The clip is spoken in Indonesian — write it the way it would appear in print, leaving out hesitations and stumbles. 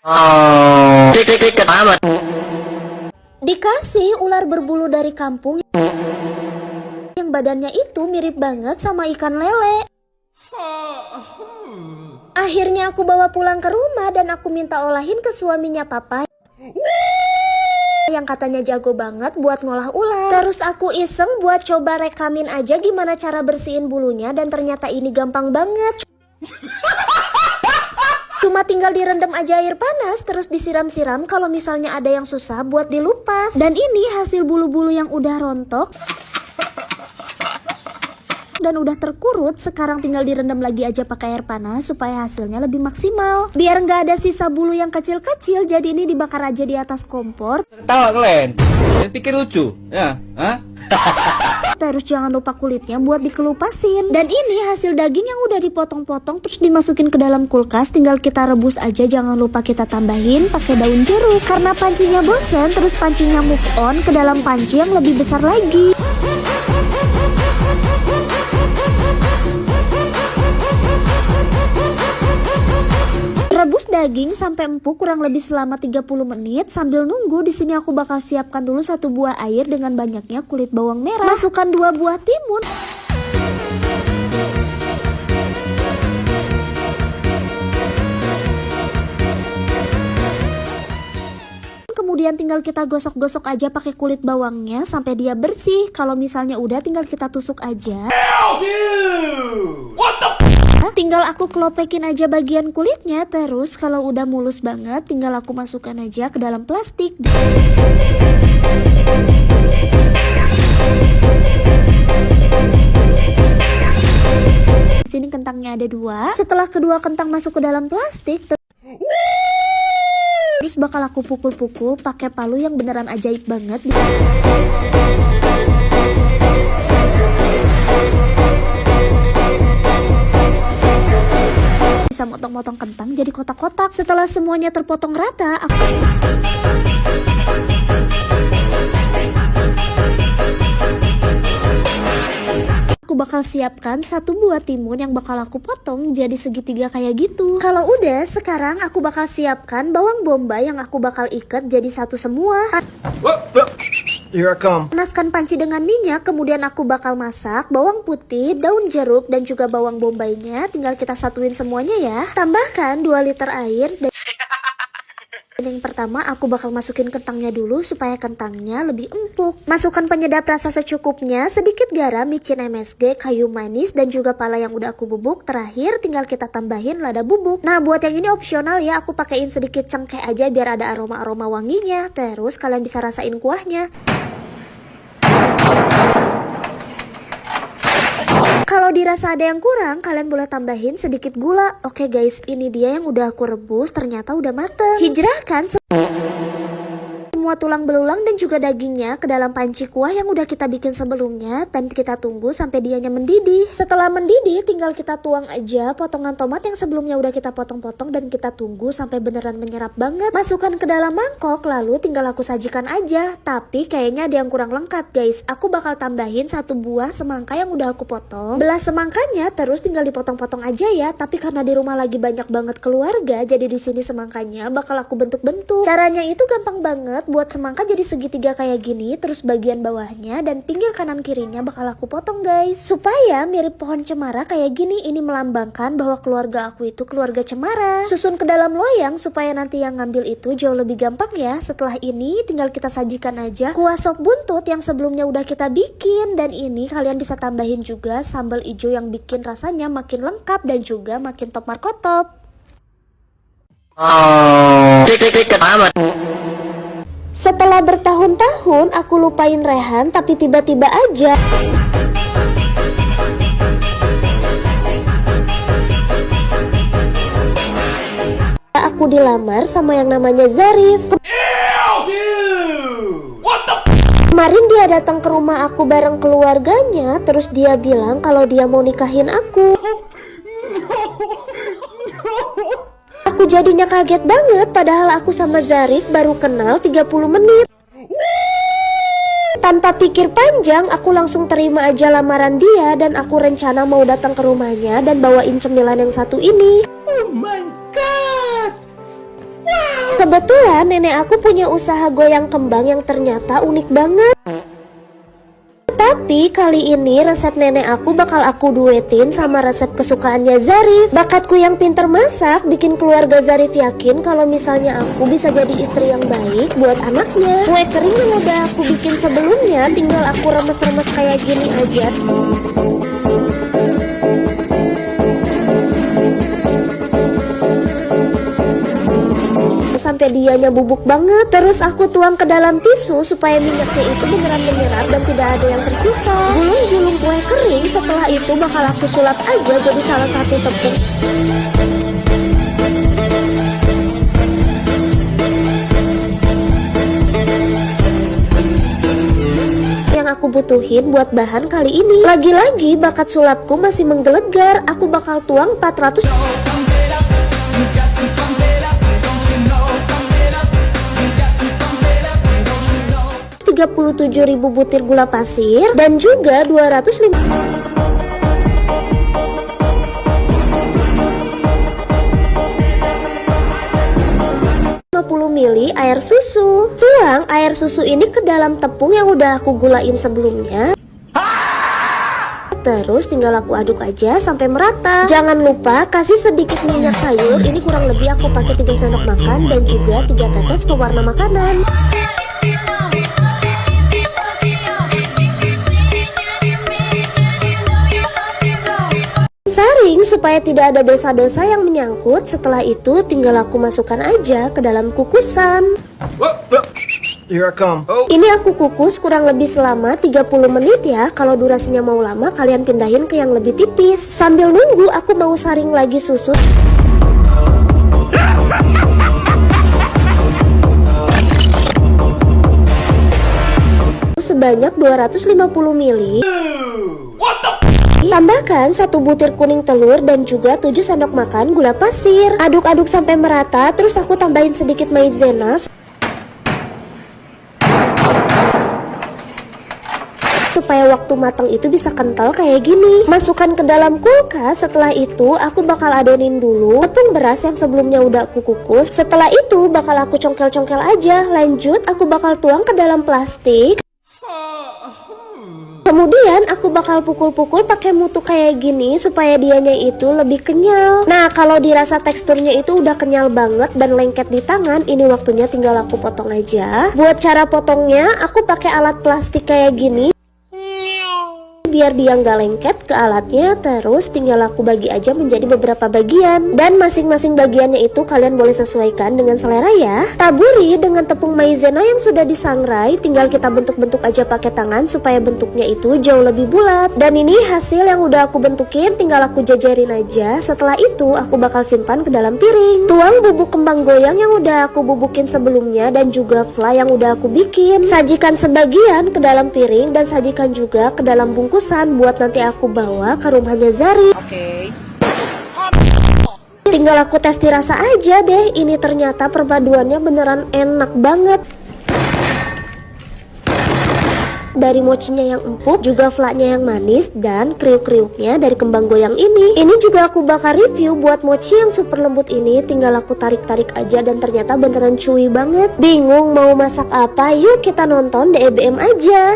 Oh, titik amat. Dikasih ular berbulu dari kampung yang badannya itu mirip banget sama ikan lele. Akhirnya aku bawa pulang ke rumah dan aku minta olahin ke suaminya papa yang katanya jago banget buat ngolah ular. Terus aku iseng buat coba rekamin aja gimana cara bersihin bulunya dan ternyata ini gampang banget. Cuma tinggal direndam aja air panas terus disiram-siram kalau misalnya ada yang susah buat dilupas. Dan ini hasil bulu-bulu yang udah rontok dan udah terkurut. Sekarang tinggal direndam lagi aja pakai air panas supaya hasilnya lebih maksimal. Biar nggak ada sisa bulu yang kecil-kecil, jadi ini dibakar aja di atas kompor. Ketawa kalian? Pikir lucu? Ya? Hah? Terus jangan lupa kulitnya buat dikelupasin. Dan ini hasil daging yang udah dipotong-potong terus dimasukin ke dalam kulkas. Tinggal kita rebus aja, jangan lupa kita tambahin pakai daun jeruk. Karena pancinya bosen, terus pancinya move on ke dalam panci yang lebih besar lagi. Rebus daging sampai empuk kurang lebih selama 30 menit. Sambil nunggu di sini aku bakal siapkan dulu 1 buah air dengan banyaknya kulit bawang merah. Masukkan 2 buah timun. Kemudian tinggal kita gosok-gosok aja pakai kulit bawangnya sampai dia bersih. Kalau misalnya udah tinggal kita tusuk aja. Tinggal aku kelopekin aja bagian kulitnya. Terus kalau udah mulus banget tinggal aku masukkan aja ke dalam plastik. Di sini kentangnya ada 2. Setelah kedua kentang masuk ke dalam plastik, terus bakal aku pukul-pukul pakai palu yang beneran ajaib banget. Bisa motong-motong kentang jadi kotak-kotak. Setelah semuanya terpotong rata, aku bakal siapkan 1 buah timun yang bakal aku potong jadi segitiga kayak gitu. Kalau udah, sekarang aku bakal siapkan bawang bombay yang aku bakal ikat jadi satu semua. Here I come. Panaskan panci dengan minyak, kemudian aku bakal masak bawang putih, daun jeruk, dan juga bawang bombaynya. Tinggal kita satuin semuanya ya. Tambahkan 2 liter air dan yang pertama aku bakal masukin kentangnya dulu supaya kentangnya lebih empuk. Masukkan penyedap rasa secukupnya, sedikit garam, micin MSG, kayu manis, dan juga pala yang udah aku bubuk. Terakhir tinggal kita tambahin lada bubuk. Nah buat yang ini opsional ya, aku pakein sedikit cengkeh aja biar ada aroma-aroma wanginya. Terus kalian bisa rasain kuahnya. Kalau dirasa ada yang kurang, kalian boleh tambahin sedikit gula. Oke guys, ini dia yang udah aku rebus, ternyata udah mateng. Hijrahkan semua tulang belulang dan juga dagingnya ke dalam panci kuah yang udah kita bikin sebelumnya, dan kita tunggu sampai dianya mendidih. Setelah mendidih, tinggal kita tuang aja potongan tomat yang sebelumnya udah kita potong-potong dan kita tunggu sampai beneran menyerap banget. Masukkan ke dalam mangkok, lalu tinggal aku sajikan aja. Tapi kayaknya ada yang kurang lengkap guys. Aku bakal tambahin 1 buah semangka yang udah aku potong. Belah semangkanya terus tinggal dipotong-potong aja ya. Tapi karena di rumah lagi banyak banget keluarga, jadi di sini semangkanya bakal aku bentuk-bentuk. Caranya itu gampang banget. Buat semangka jadi segitiga kayak gini, terus bagian bawahnya dan pinggir kanan kirinya bakal aku potong guys, supaya mirip pohon cemara kayak gini. Ini melambangkan bahwa keluarga aku itu keluarga cemara. Susun ke dalam loyang supaya nanti yang ngambil itu jauh lebih gampang ya. Setelah ini tinggal kita sajikan aja kuah sop buntut yang sebelumnya udah kita bikin. Dan ini kalian bisa tambahin juga sambal hijau yang bikin rasanya makin lengkap dan juga makin top markotop. Oh, titik amat. Setelah bertahun-tahun aku lupain Rehan, tapi tiba-tiba aja aku dilamar sama yang namanya Zarif. Kemarin dia datang ke rumah aku bareng keluarganya, terus dia bilang kalau dia mau nikahin aku. Aku jadinya kaget banget, padahal aku sama Zarif baru kenal 30 menit. Tanpa pikir panjang, aku langsung terima aja lamaran dia dan aku rencana mau datang ke rumahnya dan bawain cemilan yang satu ini. Oh my god. Wow. Kebetulan nenek aku punya usaha goyang kembang yang ternyata unik banget. Tapi kali ini resep nenek aku bakal aku duetin sama resep kesukaannya Zarif. Bakatku yang pinter masak bikin keluarga Zarif yakin kalau misalnya aku bisa jadi istri yang baik buat anaknya. Kue kering yang udah aku bikin sebelumnya tinggal aku remes-remes kayak gini aja. Sampai dianya bubuk banget. Terus aku tuang ke dalam tisu supaya minyaknya itu beneran menyerap dan tidak ada yang tersisa. Gulung-gulung kue kering. Setelah itu bakal aku sulap aja jadi salah satu tepung. Yang aku butuhin buat bahan kali ini. Lagi-lagi bakat sulapku masih menggelegar. Aku bakal tuang 37.000 butir gula pasir dan juga 250 ml air susu. Tuang air susu ini ke dalam tepung yang udah aku gulain sebelumnya. Terus tinggal aku aduk aja sampai merata. Jangan lupa kasih sedikit minyak sayur. Ini kurang lebih aku pakai 3 sendok makan dan juga 3 tetes pewarna makanan. Saring supaya tidak ada dosa-dosa yang menyangkut. Setelah itu tinggal aku masukkan aja ke dalam kukusan. Here I come. Ini aku kukus kurang lebih selama 30 menit ya. Kalau durasinya mau lama kalian pindahin ke yang lebih tipis. Sambil nunggu aku mau saring lagi susu. Sebanyak 250 ml. Tambahkan 1 butir kuning telur dan juga 7 sendok makan gula pasir. Aduk-aduk sampai merata. Terus aku tambahin sedikit maizena supaya waktu matang itu bisa kental kayak gini. Masukkan ke dalam kulkas. Setelah itu aku bakal adonin dulu tepung beras yang sebelumnya udah aku kukus. Setelah itu bakal aku congkel-congkel aja. Lanjut aku bakal tuang ke dalam plastik. Kemudian aku bakal pukul-pukul pakai mutu kayak gini supaya dianya itu lebih kenyal. Nah, kalau dirasa teksturnya itu udah kenyal banget dan lengket di tangan, ini waktunya tinggal aku potong aja. Buat cara potongnya, aku pakai alat plastik kayak gini. Biar dia nggak lengket ke alatnya. Terus tinggal aku bagi aja menjadi beberapa bagian. Dan masing-masing bagiannya itu kalian boleh sesuaikan dengan selera ya. Taburi dengan tepung maizena yang sudah disangrai. Tinggal kita bentuk-bentuk aja pakai tangan supaya bentuknya itu jauh lebih bulat. Dan ini hasil yang udah aku bentukin, tinggal aku jajarin aja. Setelah itu aku bakal simpan ke dalam piring. Tuang bubuk kembang goyang yang udah aku bubukin sebelumnya dan juga fly yang udah aku bikin. Sajikan sebagian ke dalam piring dan sajikan juga ke dalam bungkus buat nanti aku bawa ke rumahnya Zarif. Tinggal aku tes dirasa aja deh. Ini ternyata perpaduannya beneran enak banget. Dari mochinya yang empuk, juga flaknya yang manis, dan kriuk-kriuknya dari kembang goyang ini. Ini juga aku bakal review buat mochi yang super lembut ini. Tinggal aku tarik-tarik aja dan ternyata beneran chewy banget. Bingung mau masak apa? Yuk kita nonton di EBM aja.